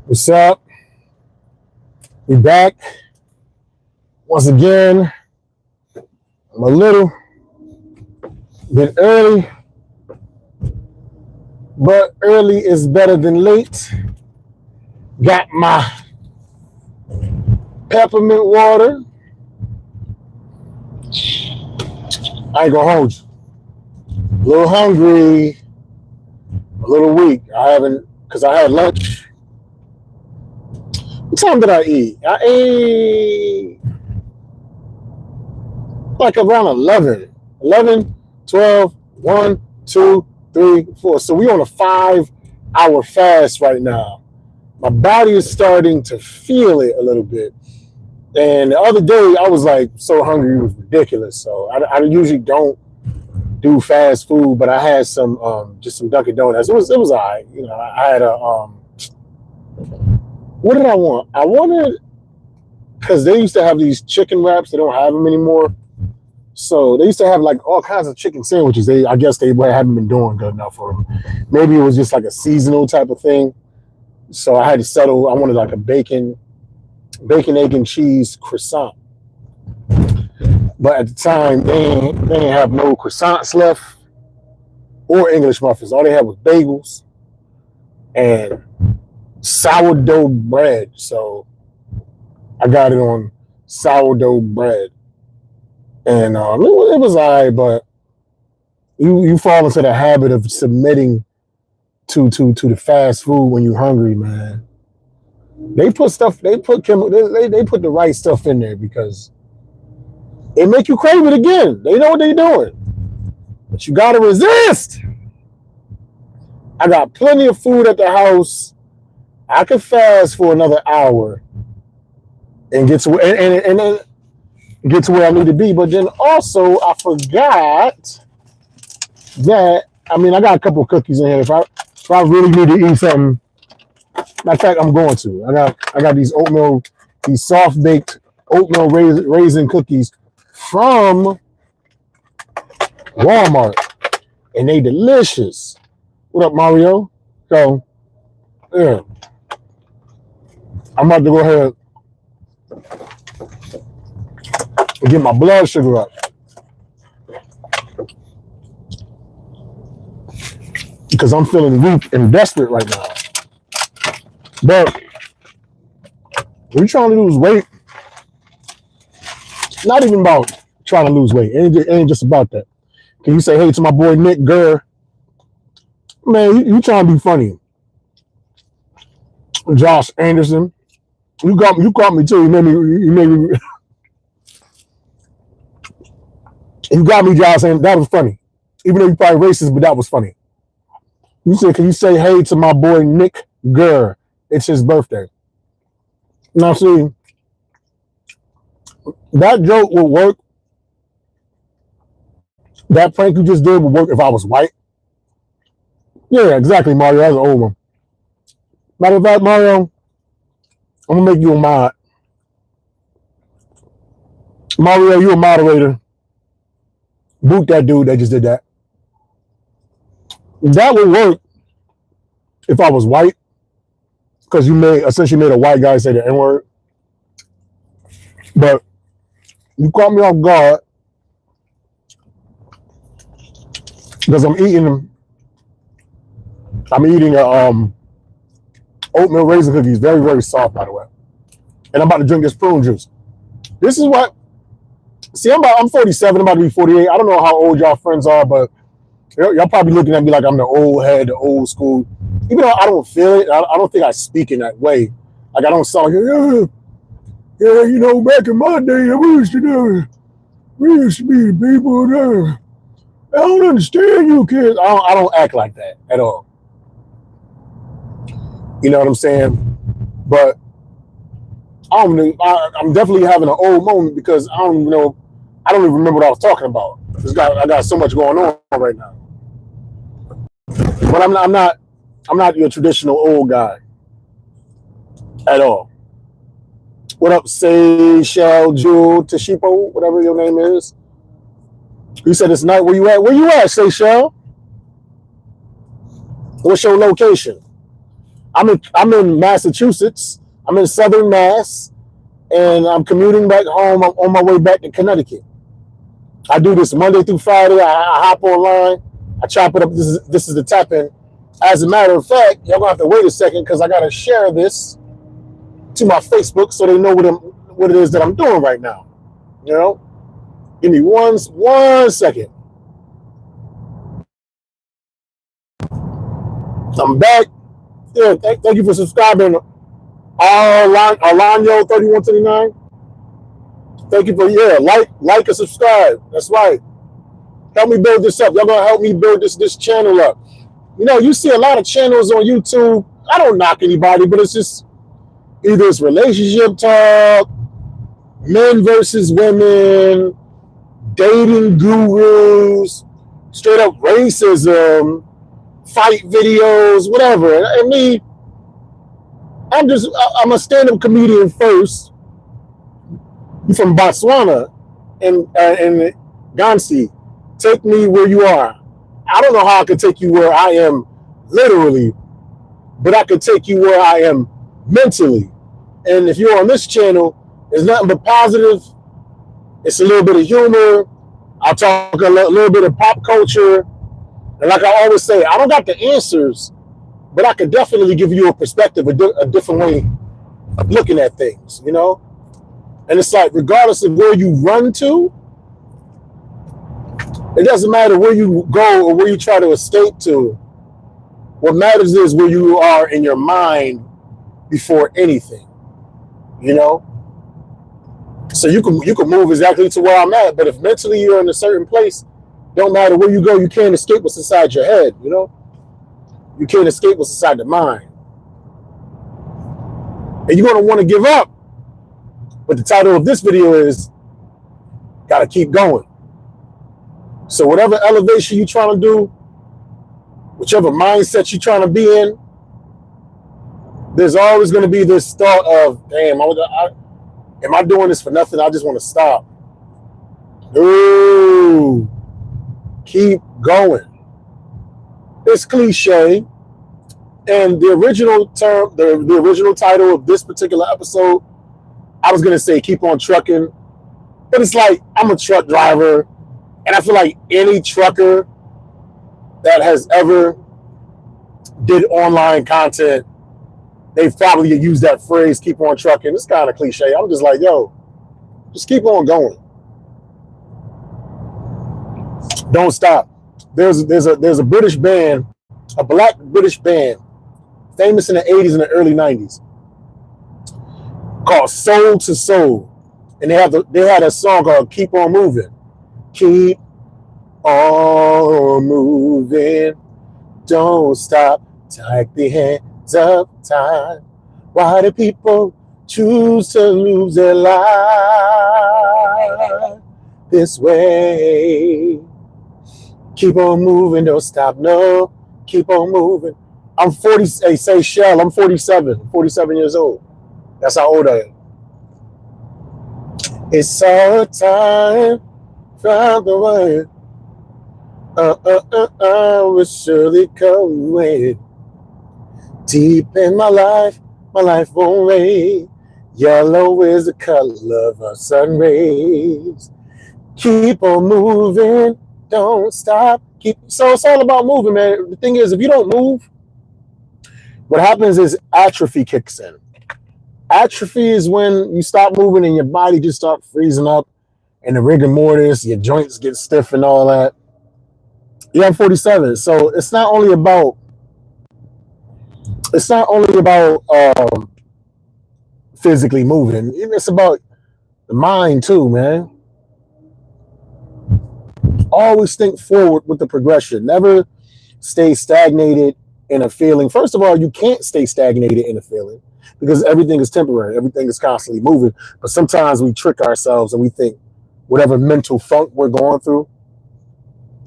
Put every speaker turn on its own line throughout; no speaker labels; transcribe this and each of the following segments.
What's up? We back once again. I'm a little bit early, but early is better than late. Got my peppermint water. I ain't gonna hold you. A little hungry, a little weak. I haven't, because I had lunch. What time did I eat? I ate like around 11. 11, 12, 1, 2, 3, 4. So we on a 5-hour fast right now. My body is starting to feel it a little bit. And the other day, I was like so hungry, it was ridiculous. So I usually don't do fast food, but I had some just some Dunkin' Donuts. It was all right. You know, I had a what did I want? I wanted, because they used to have these chicken wraps. They don't have them anymore. So they used to have like all kinds of chicken sandwiches. I guess they haven't been doing good enough for them. Maybe it was just like a seasonal type of thing. So I had to settle. I wanted like a bacon, egg, and cheese croissant. But at the time, they didn't have no croissants left or English muffins. All they had was bagels and sourdough bread. So I got it on sourdough bread. And it was all right, but you fall into the habit of submitting to the fast food when you're hungry, man. They put the right stuff in there because it make you crave it again. They know what they're doing. But you gotta resist. I got plenty of food at the house. I could fast for another hour and get to and then get to where I need to be. But then also I forgot that I got a couple of cookies in here. If I really need to eat something, matter of fact, I'm going to. I got these soft baked oatmeal raisin cookies from Walmart, and they delicious. What up, Mario? So, yeah, I'm about to go ahead and get my blood sugar up because I'm feeling weak and desperate right now. But we're trying to lose weight. Not even about trying to lose weight. It ain't just about that. Can you say hey to my boy Nick Gurr? Man, you trying to be funny. Josh Anderson. You got me too. You made me you got me, Josh, and that was funny. Even though you probably racist, but that was funny. You said, can you say hey to my boy Nick Gurr? It's his birthday. Now see, that joke would work. That prank you just did would work if I was white. Yeah, exactly, Mario. That's an old one. Matter of fact, Mario, I'm gonna make you a mod. Mario, you a moderator. Boot that dude that just did that. That would work if I was white, because you essentially made a white guy say the N-word. But you caught me off guard because I'm eating oatmeal raisin cookies, very, very soft, by the way. And I'm about to drink this prune juice. This is what. See, I'm 47. I'm about to be 48. I don't know how old y'all friends are, but y'all probably looking at me like I'm the old head, the old school. Even though I don't feel it, I don't think I speak in that way. Like I don't sound like, back in my day, we used to be the people there. I don't understand you kids. I don't act like that at all. You know what I'm saying? But I'm definitely having an old moment because I don't even remember what I was talking about. I got so much going on right now. But I'm not your traditional old guy at all. What up, Seychelle, Jewel, Tashipo, whatever your name is? You said it's night. Where you at? Where you at, Seychelle? What's your location? I'm in Massachusetts. I'm in Southern Mass, and I'm commuting back home. I'm on my way back to Connecticut. I do this Monday through Friday. I hop online. I chop it up. This is the tap in. As a matter of fact, y'all gonna have to wait a second because I gotta share this to my Facebook so they know what it is that I'm doing right now. You know, give me one second. I'm back. Yeah, thank you for subscribing. Alano 3129. Thank you for like and subscribe. That's right. Help me build this up. Y'all gonna help me build this channel up. You know, you see a lot of channels on YouTube. I don't knock anybody, but it's just either it's relationship talk, men versus women, dating gurus, straight up racism, fight videos, whatever. I mean, I'm a stand-up comedian first. I'm from Botswana and Gansi. Take me where you are. I don't know how I could take you where I am literally, but I could take you where I am mentally. And if you're on this channel, it's nothing but positive. It's a little bit of humor. I'll talk a little bit of pop culture. And like I always say, I don't got the answers, but I could definitely give you a perspective, a different way of looking at things, you know? And it's like, regardless of where you run to, it doesn't matter where you go or where you try to escape to. What matters is where you are in your mind before anything, you know? So you can move exactly to where I'm at, but if mentally you're in a certain place, don't matter where you go, you can't escape what's inside your head, you know? You can't escape what's inside the mind. And you're going to want to give up. But the title of this video is, gotta keep going. So whatever elevation you're trying to do, whichever mindset you're trying to be in, there's always going to be this thought of, damn, am I doing this for nothing? I just want to stop. No. Keep going. It's cliche. And the original term, the original title of this particular episode, I was going to say keep on trucking. But it's like, I'm a truck driver. And I feel like any trucker that has ever did online content, they've probably used that phrase, keep on trucking. It's kind of cliche. I'm just like, yo, just keep on going. Don't stop. There's a British band, a black British band, famous in the 80s and the early 90s, called Soul to Soul. And they had a song called Keep On Moving. Keep on moving. Don't stop. Take the hands up time. Why do people choose to lose their life this way? Keep on moving. Don't stop. No. Keep on moving. I'm 40. Hey, say Shell. I'm 47. 47 years old. That's how old I am. It's our time from the way. Will surely come with. Deep in my life won't wait. Yellow is the color of our sun rays. Keep on moving, don't stop. So it's all about moving, man. The thing is, if you don't move, what happens is atrophy kicks in. Atrophy is when you stop moving and your body just starts freezing up, and the rigor mortis, your joints get stiff and all that. Yeah, I'm 47, so it's not only about physically moving. It's about the mind too, man. Always think forward with the progression. Never stay stagnated in a feeling. First of all, you can't stay stagnated in a feeling because everything is temporary. Everything is constantly moving. But sometimes we trick ourselves and we think whatever mental funk we're going through,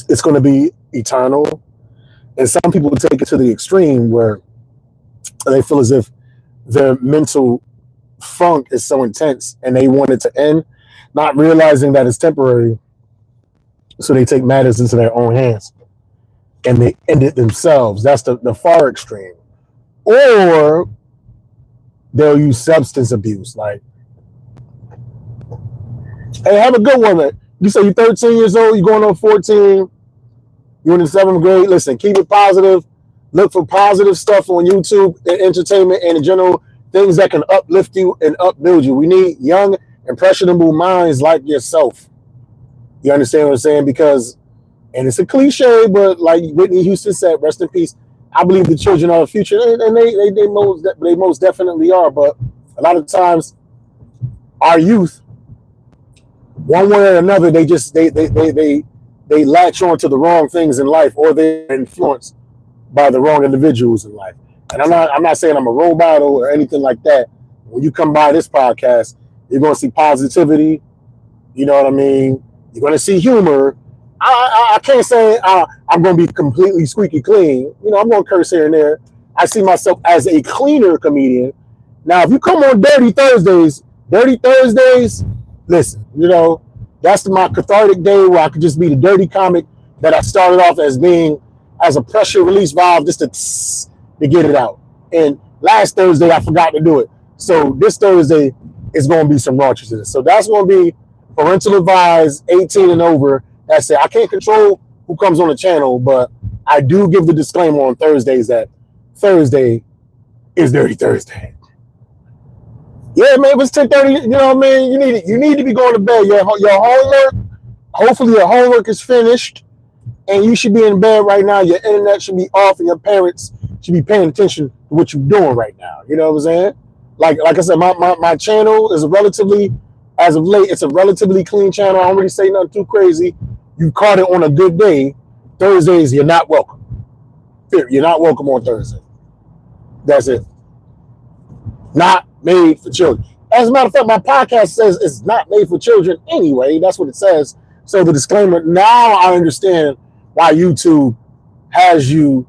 it's going to be eternal. And some people take it to the extreme where they feel as if their mental funk is so intense and they want it to end, not realizing that it's temporary. So they take matters into their own hands and they end it themselves. That's the far extreme. or they'll use substance abuse. Like, hey, have a good one, man. You say you're 13 years old, you're going on 14, you're in the 7th grade. Listen, keep it positive. Look for positive stuff on YouTube and entertainment and in general, things that can uplift you and upbuild you. We need young, impressionable minds like yourself. You understand what I'm saying? Because, and it's a cliche, but like Whitney Houston said, rest in peace, I believe the children are the future, and they most definitely are. But a lot of times, our youth, one way or another, they latch on to the wrong things in life, or they're influenced by the wrong individuals in life. And I'm not saying I'm a role model or anything like that. When you come by this podcast, you're going to see positivity. You know what I mean? You're going to see humor. I can't say I'm going to be completely squeaky clean. You know, I'm going to curse here and there. I see myself as a cleaner comedian. Now, if you come on Dirty Thursdays, listen, you know, that's my cathartic day where I could just be the dirty comic that I started off as being as a pressure release valve just to get it out. And last Thursday, I forgot to do it. So this Thursday is going to be some raunchiness. So that's going to be parental advised, 18 and over. That's it. I can't control who comes on the channel, but I do give the disclaimer on Thursdays that Thursday is Dirty Thursday. Yeah, man, if it's 10:30, you know what I mean? You need to be going to bed. Your homework, hopefully your homework is finished, and you should be in bed right now. Your internet should be off, and your parents should be paying attention to what you're doing right now. You know what I'm saying? Like I said, my channel is as of late, it's a relatively clean channel. I don't really say nothing too crazy. You caught it on a good day. Thursdays, you're not welcome. You're not welcome on Thursday. That's it. Not made for children. As a matter of fact, my podcast says it's not made for children anyway. That's what it says. So the disclaimer, now I understand why YouTube has you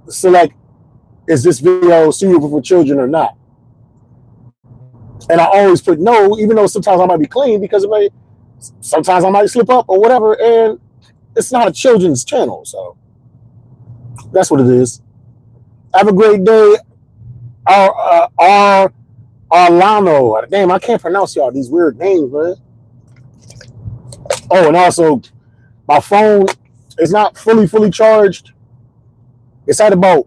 select, is this video suitable for children or not? And I always put no, even though sometimes I might be clean because sometimes I might slip up or whatever, and it's not a children's channel. So that's what it is. Have a great day. Arlano. Damn, I can't pronounce y'all these weird names, man. Oh, and also, my phone is not fully charged. It's at about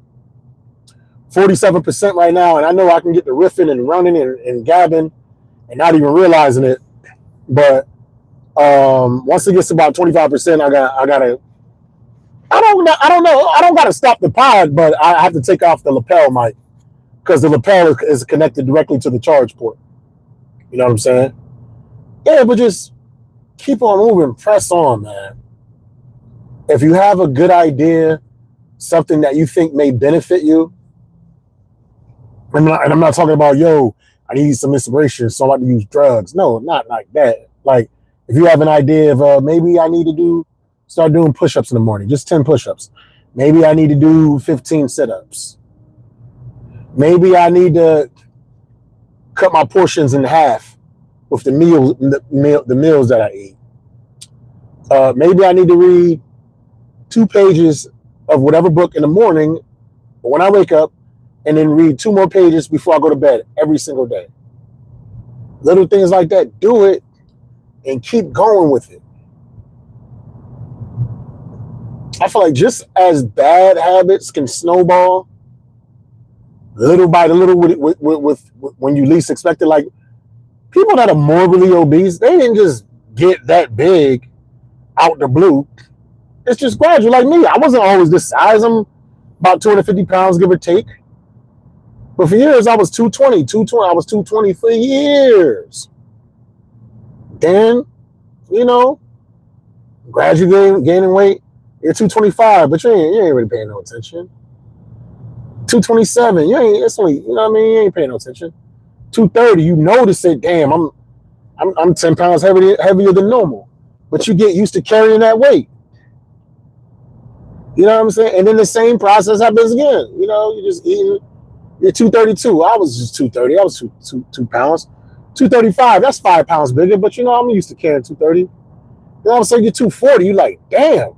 47% right now, and I know I can get to riffing and running and gabbing and not even realizing it. But once it gets to about 25%, I don't know. I don't gotta stop the pod, but I have to take off the lapel mic because the lapel is connected directly to the charge port. You know what I'm saying? Yeah, but just keep on moving, press on, man. If you have a good idea, something that you think may benefit you, and I'm not talking about, yo, I need some inspiration, so I'm about to use drugs. No, not like that. Like, if you have an idea of maybe I need to start doing push-ups in the morning, just 10 push-ups. Maybe I need to do 15 sit-ups. Maybe I need to cut my portions in half with the meals that I eat. Maybe I need to read 2 pages of whatever book in the morning when I wake up, and then read 2 more pages before I go to bed every single day. Little things like that. Do it and keep going with it. I feel like just as bad habits can snowball, little by little, with when you least expect it. Like, people that are morbidly obese, they didn't just get that big out the blue. It's just gradual. Like me, I wasn't always this size. I'm about 250 pounds, give or take. But for years, I was 220. I was 220 for years. Then, you know, gradually gaining weight. You're 225, but you ain't really paying no attention. 227, it's only, you know what I mean? You ain't paying no attention. 230, you notice it. Damn, I'm 10 pounds heavier than normal. But you get used to carrying that weight. You know what I'm saying? And then the same process happens again. You know, you're just eating. You're 232. I was just 230. I was 2 pounds. 235, that's 5 pounds bigger, but you know, I'm used to carrying 230. Then all of a sudden you're 240, you're like, damn.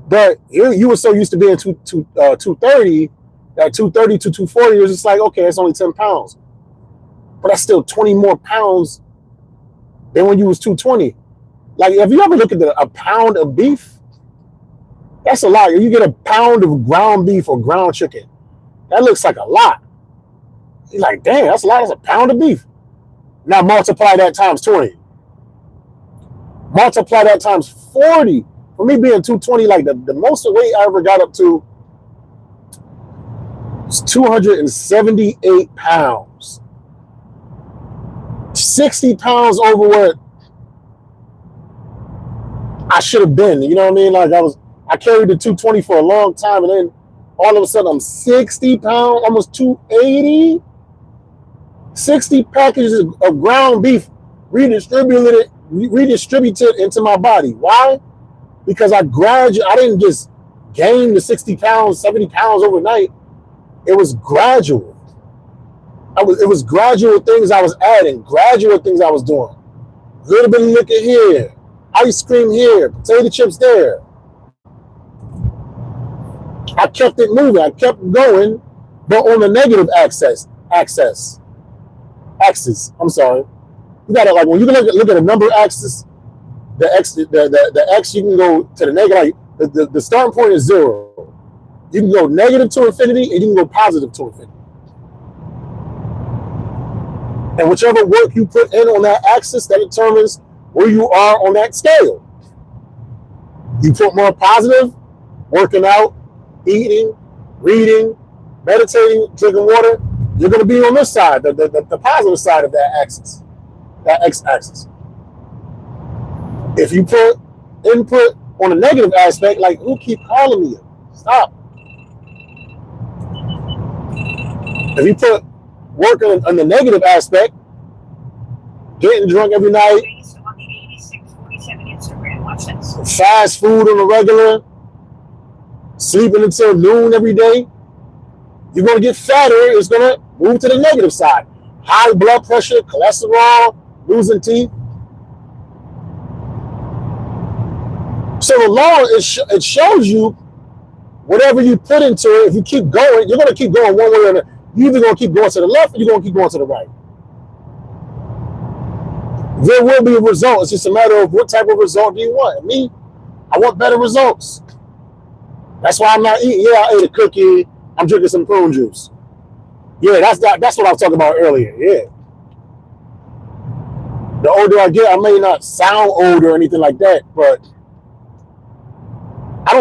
But you were so used to being 230 At 230 to 240, it's just like, okay, it's only 10 pounds. But that's still 20 more pounds than when you was 220. Like, if you ever look at a pound of beef, that's a lot. If you get a pound of ground beef or ground chicken, that looks like a lot. You're like, damn, that's a lot. That's a pound of beef. Now multiply that times 20. Multiply that times 40. For me being 220, like the most weight I ever got up to was 278 pounds. 60 pounds over what I should have been. You know what I mean? Like I carried the 220 for a long time, and then all of a sudden I'm 60 pounds, almost 280. 60 packages of ground beef redistributed into my body. Why? Because I didn't just gain the 60 pounds, 70 pounds overnight. It was gradual. It was gradual things I was adding, gradual things I was doing. A little bit of liquor here, ice cream here, potato chips there. I kept it moving. I kept going, but on the negative axis. I'm sorry. You gotta, like, when you look at a number axis, the x, you can go to the negative. Like the starting point is 0. You can go negative to infinity, and you can go positive to infinity. And whichever work you put in on that axis, that determines where you are on that scale. You put more positive, working out, eating, reading, meditating, drinking water, you're going to be on this side, the positive side of that axis, that x-axis. If you put input on a negative aspect, like, who keep calling me? Stop. If you put work on the negative aspect, getting drunk every night, fast food on the regular, sleeping until noon every day, you're going to get fatter. It's going to move to the negative side. High blood pressure, cholesterol, losing teeth. So the law, it shows you whatever you put into it, if you keep going, you're going to keep going one way or another. You're either going to keep going to the left or you're going to keep going to the right. There will be a result. It's just a matter of what type of result do you want. And me, I want better results. That's why I'm not eating. Yeah, I ate a cookie. I'm drinking some prune juice. Yeah, that's what I was talking about earlier. Yeah. The older I get, I may not sound old or anything like that, but I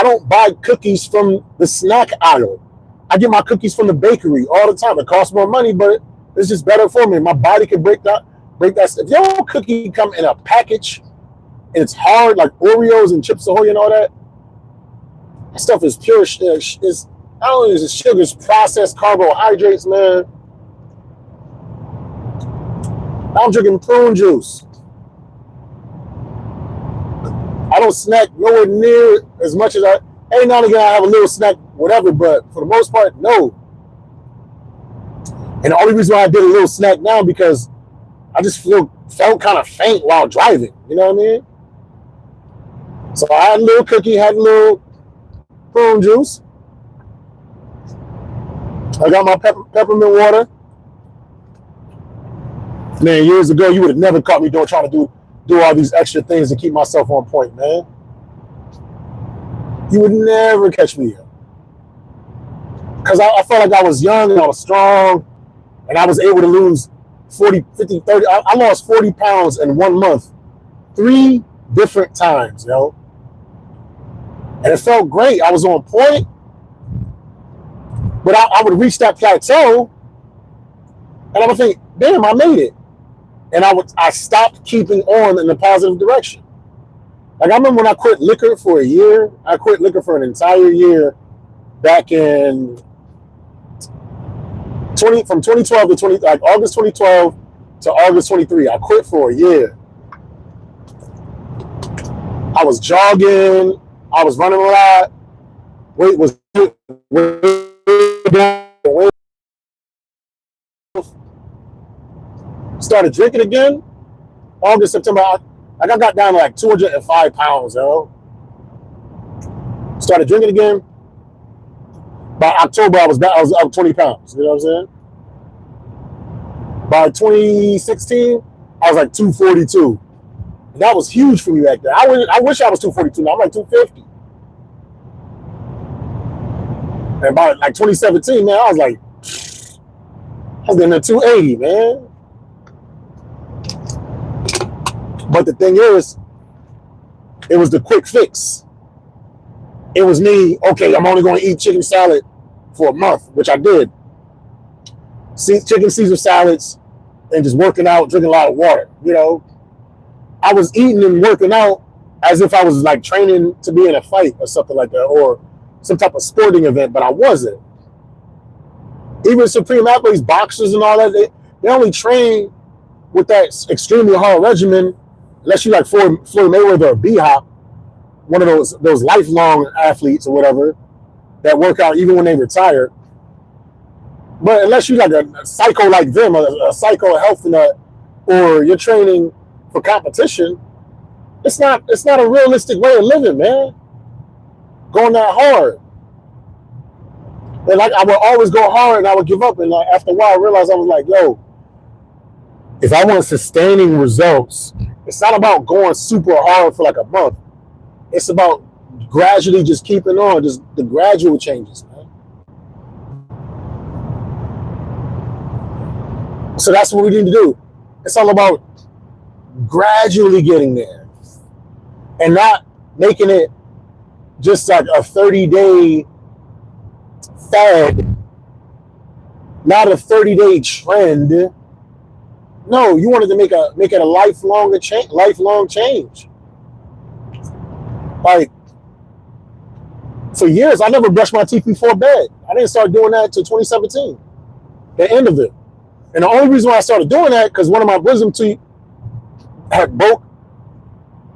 don't buy cookies from the snack aisle. I get my cookies from the bakery all the time. It costs more money, but it's just better for me. My body can break that. If your cookie come in a package and it's hard, like Oreos and Chips Ahoy and all that stuff is pure. I don't know, it's sugars, processed carbohydrates, man. I'm drinking prune juice. I don't snack nowhere near as much as every now and again I have a little snack, whatever, but for the most part, no. And the only reason why I did a little snack now because I just felt kind of faint while driving. You know what I mean? So I had a little cookie, had a little prune juice. I got my peppermint water. Man, years ago, you would have never caught me trying to do all these extra things to keep myself on point, man. You would never catch me here. Because I felt like I was young and I was strong and I was able to lose 40, 50, 30. I lost 40 pounds in 1 month, 3 different times, yo. And it felt great. I was on point. But I would reach that plateau and I would think, damn, I made it. And I stopped keeping on in the positive direction. Like I remember when I quit liquor for a year. I quit liquor for an entire year back in from 2012 to August 2012 to August 23. I quit for a year. I was jogging. I was running a lot. Weight was down. Started drinking again. August, September. I got down to like 205 pounds, yo. Started drinking again. By October, I was up 20 pounds. You know what I'm saying? By 2016, I was like 242. And that was huge for me back then. I wish I was 242. Now I'm like 250. And by like 2017, man, I was getting to 280, man. But the thing is, it was the quick fix. It was me, okay, I'm only going to eat chicken salad for a month, which I did. Chicken Caesar salads and just working out, drinking a lot of water. You know, I was eating and working out as if I was like training to be in a fight or something like that, or some type of sporting event, but I wasn't. Even Supreme athletes, boxers and all that, they only train with that extremely hard regimen, unless you like Floyd Mayweather or B-Hop, one of those lifelong athletes or whatever that work out even when they retire. But unless you like a psycho like them, a psycho health nut, or you're training for competition, it's not a realistic way of living, man. Going that hard. And like I would always go hard and I would give up. And like after a while I realized, I was like, yo, if I want sustaining results, it's not about going super hard for like a month. It's about gradually just keeping on, just the gradual changes, man. So that's what we need to do. It's all about gradually getting there and not making it just like a 30-day fad, not a 30-day trend. No, you wanted to make it a lifelong change. Like, for years, I never brushed my teeth before bed. I didn't start doing that until 2017, the end of it. And the only reason why I started doing that, because one of my wisdom teeth had broke,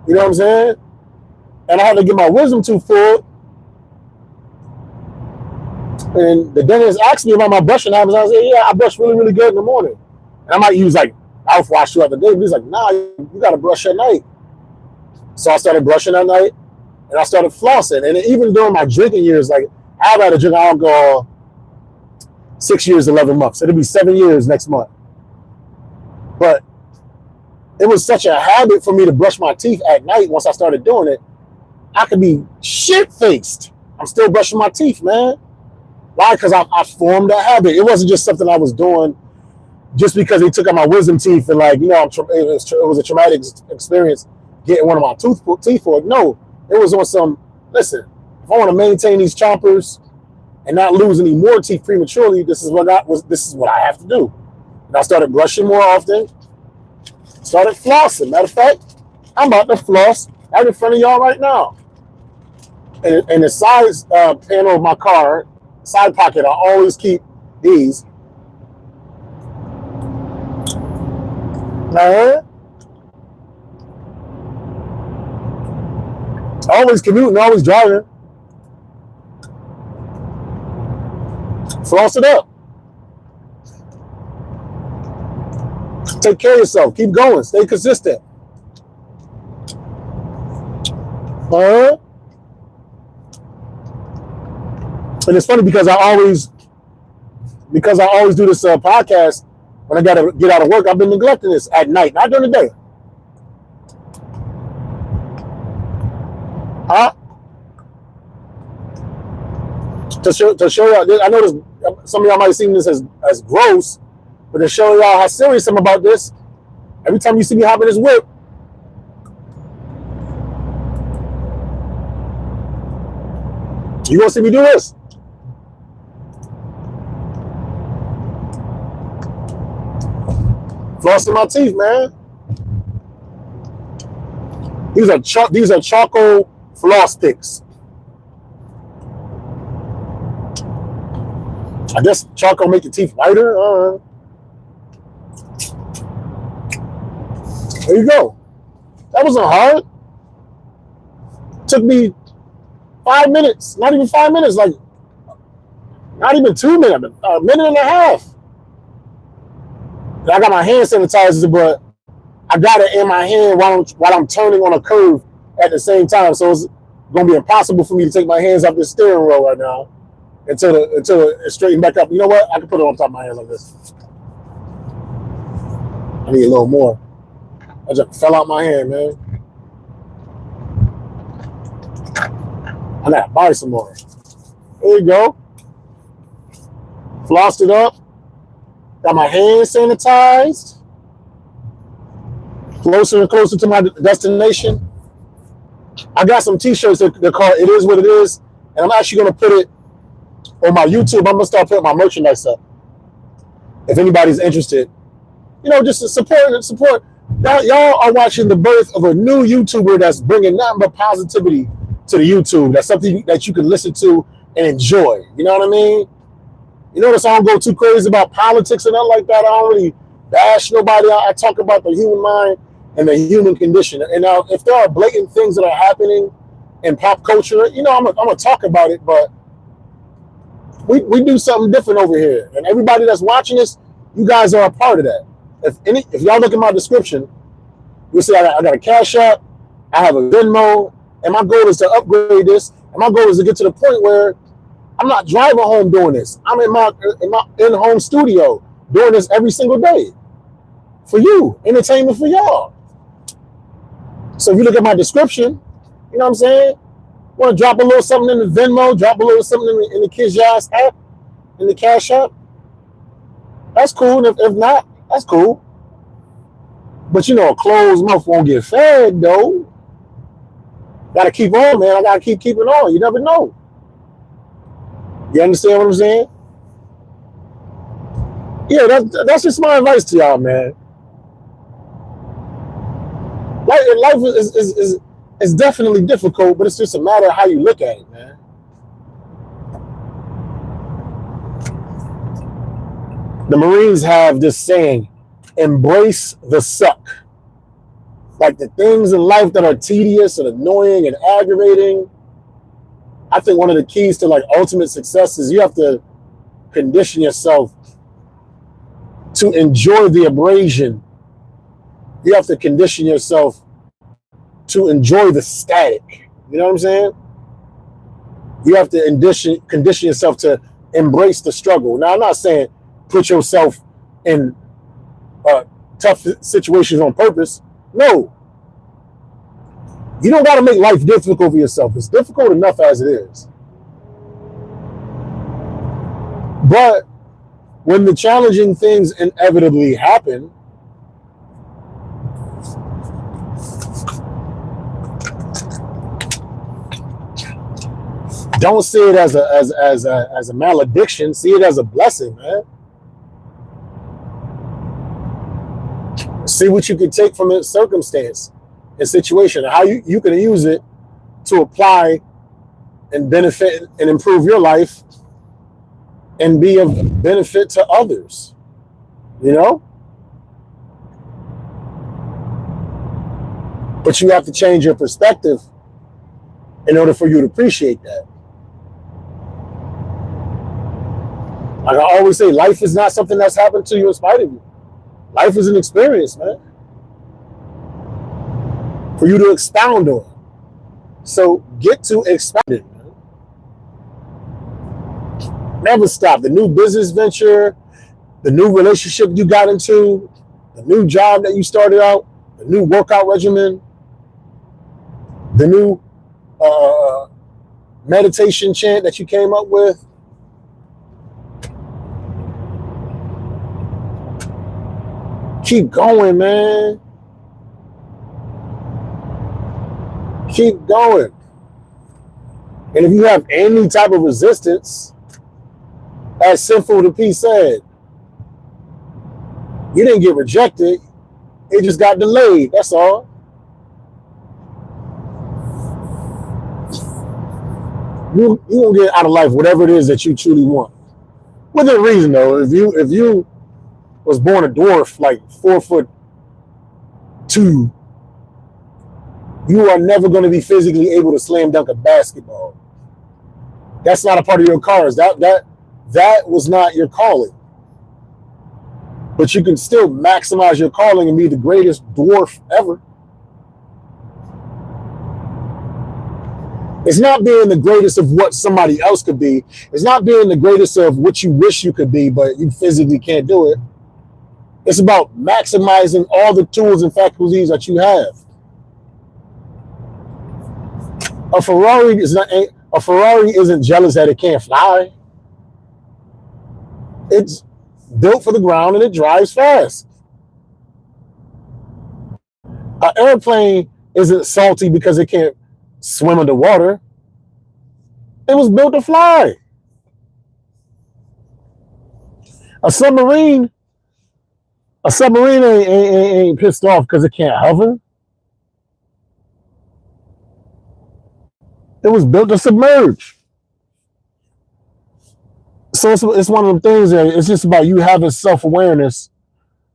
you know what I'm saying? And I had to get my wisdom tooth pulled. And the dentist asked me about my brushing habits. I said, yeah, I brush really, really good in the morning. And I might use like mouthwash throughout the day. But he's like, nah, you got to brush at night. So I started brushing at night. And I started flossing. And even during my drinking years, like I've had to drink alcohol 6 years, 11 months. It'll be 7 years next month. But it was such a habit for me to brush my teeth at night. Once I started doing it, I could be shit-faced. I'm still brushing my teeth, man. Why? Because I formed a habit. It wasn't just something I was doing just because they took out my wisdom teeth and like, you know, it was a traumatic experience getting one of my teeth pulled. No, it was on some, listen, if I want to maintain these chompers and not lose any more teeth prematurely, this is what I have to do. And I started brushing more often, started flossing. Matter of fact, I'm about to floss right in front of y'all right now. And the side panel of my car, side pocket, I always keep these. Always commuting, always driving. Floss it up. Take care of yourself. Keep going. Stay consistent. And it's funny because I always do this podcast when I gotta get out of work. I've been neglecting this at night, not during the day. To show y'all, I know some of y'all might have seen this as gross, but to show y'all how serious I'm about this, every time you see me hopping this whip, you gonna see me do this. Flossing my teeth, man. These are charcoal floss sticks. I guess charcoal make your teeth whiter. There you go. That wasn't hard. Took me 5 minutes. Not even 5 minutes. Like, not even 2 minutes. A minute and a half. And I got my hand sanitizer, but I got it in my hand while I'm turning on a curve at the same time. So it's going to be impossible for me to take my hands off this steering wheel right now until it straightened back up. You know what? I can put it on top of my hand like this. I need a little more. I just fell out my hand, man. I gotta buy some more. There you go. Flossed it up. Got my hands sanitized. Closer and closer to my destination. I got some t-shirts that they're called It Is What It Is. And I'm actually going to put it on my YouTube. I'm going to start putting my merchandise up. If anybody's interested. You know, just to support. Now, y'all are watching the birth of a new YouTuber that's bringing nothing but positivity to the YouTube. That's something that you can listen to and enjoy. You know what I mean? You notice I don't go too crazy about politics and nothing like that. I don't really bash nobody. I talk about the human mind and the human condition. And now, if there are blatant things that are happening in pop culture, you know, I'm gonna talk about it. But we do something different over here. And everybody that's watching this, you guys are a part of that. If y'all look at my description, you'll see I got a Cash App, I have a Venmo, and my goal is to upgrade this. And my goal is to get to the point where I'm not driving home doing this. I'm in my in-home studio doing this every single day. For you, entertainment for y'all. So if you look at my description, you know what I'm saying? Want to drop a little something in the Venmo, drop a little something in the Kids Jazz app, in the Cash App. That's cool. And if not, that's cool. But you know, a closed mouth won't get fed though. Gotta keep on, man. I gotta keep keeping on. You never know. You understand what I'm saying? Yeah, that's just my advice to y'all, man. Life is definitely difficult, but it's just a matter of how you look at it, man. The Marines have this saying, embrace the suck. Like the things in life that are tedious and annoying and aggravating, I think one of the keys to like ultimate success is you have to condition yourself to enjoy the abrasion. You have to condition yourself to enjoy the static. You know what I'm saying? You have to condition yourself to embrace the struggle. Now, I'm not saying put yourself in tough situations on purpose. No. You don't got to make life difficult for yourself. It's difficult enough as it is. But when the challenging things inevitably happen, don't see it as a malediction. See it as a blessing, man. See what you can take from a circumstance and situation, and how you can use it to apply and benefit and improve your life and be of benefit to others. You know? But you have to change your perspective in order for you to appreciate that. Like I always say, life is not something that's happened to you in spite of you. Life is an experience, man, for you to expound on. So get to expound it, man. Never stop. The new business venture, the new relationship you got into, the new job that you started out, the new workout regimen, the new meditation chant that you came up with. Keep going, man. Keep going. And if you have any type of resistance, as Sinful to P said, you didn't get rejected. It just got delayed. That's all. You won't get out of life whatever it is that you truly want. Within reason, though. If you was born a dwarf, like 4'2", you are never going to be physically able to slam dunk a basketball. That's not a part of your cards. That was not your calling. But you can still maximize your calling and be the greatest dwarf ever. It's not being the greatest of what somebody else could be. It's not being the greatest of what you wish you could be, but you physically can't do it. It's about maximizing all the tools and faculties that you have. A Ferrari isn't jealous that it can't fly. It's built for the ground and it drives fast. An airplane isn't salty because it can't swim underwater. It was built to fly. A submarine ain't pissed off because it can't hover. It was built to submerge. So it's one of them things that it's just about you having self-awareness,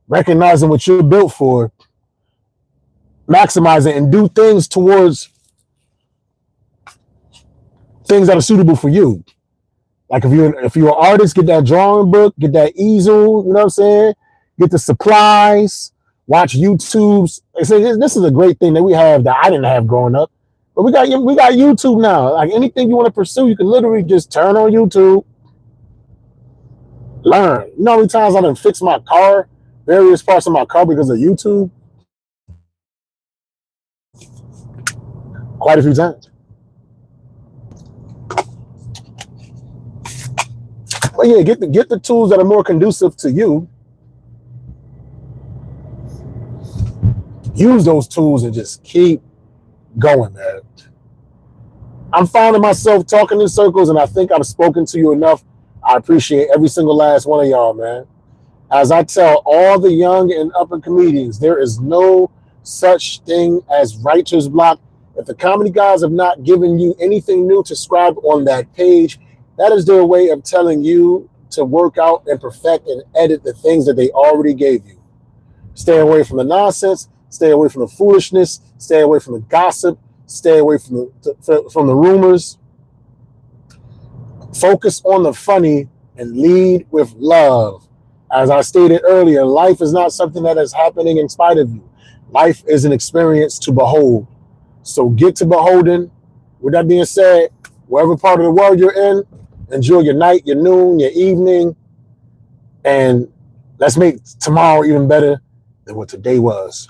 recognizing what you're built for, maximize it, and do things towards things that are suitable for you. Like if you're an artist, get that drawing book, get that easel, you know what I'm saying? Get the supplies, watch YouTubes. This is a great thing that we have that I didn't have growing up. But we got YouTube now. Like anything you want to pursue, you can literally just turn on YouTube, learn. You know how many times I done fixed my car, various parts of my car because of YouTube? Quite a few times. But yeah, get the tools that are more conducive to you. Use those tools and just keep going, man. I'm finding myself talking in circles, and I think I've spoken to you enough. I appreciate every single last one of y'all, man. As I tell all the young and up-and comedians, there is no such thing as writer's block. If the comedy guys have not given you anything new to scribe on that page, that is their way of telling you to work out and perfect and edit the things that they already gave you. Stay away from the nonsense. Stay away from the foolishness. Stay away from the gossip. Stay away from the rumors. Focus on the funny and lead with love. As I stated earlier, life is not something that is happening in spite of you. Life is an experience to behold. So get to beholding. With that being said, wherever part of the world you're in, enjoy your night, your noon, your evening, and let's make tomorrow even better than what today was.